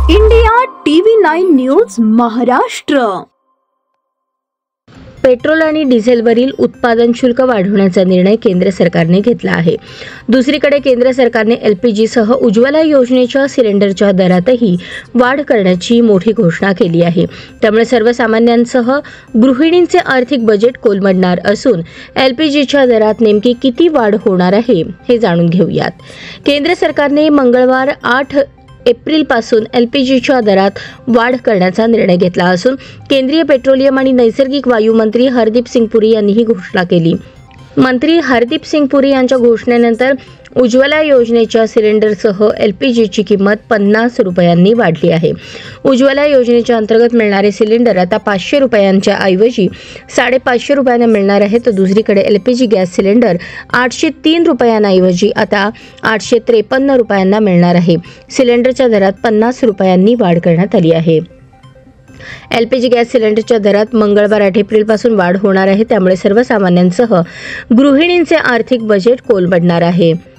India TV 9 news Maharashtra. Petrol आणि डिझेलवरील उत्पादन शुल्क वाढवण्याचा निर्णय केंद्र सरकारने घेतला आहे. दुसरीकडे केंद्र सरकारने LPG सह उज्ज्वला योजनेच्या सिलेंडरच्या दरातही वाढ करण्याची मोठी घोषणा केली आहे. त्यामुळे सर्वसामान्यांसह गृहिणींचे आर्थिक बजेट कोलमडणार असून LPGच्या दरात नेमकी किती वाढ होणार आहे हे जाणून घेऊयात. केंद्र सरकारने मंगळवार 8 एप्रिलपासून LPGच्या दरात वाढ करण्याचा निर्णय घेतला असून केंद्रीय पेट्रोलियम आणि नैसर्गिक वायू मंत्री हरदीप सिंग पुरी यांनी ही घोषणा केली. मंत्री हरदीप सिंग पुरी यांच्या घोषणेनंतर उज्ज्वला योजनेच्या सिलेंडरसह LPGची किंमत 50 रुपयांनी वाढली आहे. उज्ज्वला योजनेच्या अंतर्गत मिळणारे सिलेंडर आता 500 रुपयांच्या ऐवजी 550 रुपयांना मिळणार आहे. तर दुसरीकडे LPG गॅस सिलेंडर 803 रुपयांऐवजी आता 853 रुपयांना मिळणार आहे. सिलेंडरच्या दरात 50 रुपयांनी वाढ करण्यात आली आहे. LPG गॅस सिलेंडरच्या दरात मंगळवार 8 एप्रिलपासून वाढ होणार आहे. त्यामुळे सर्वसामान्यांसह गृहिणींचे आर्थिक बजेट कोलमडणार आहे.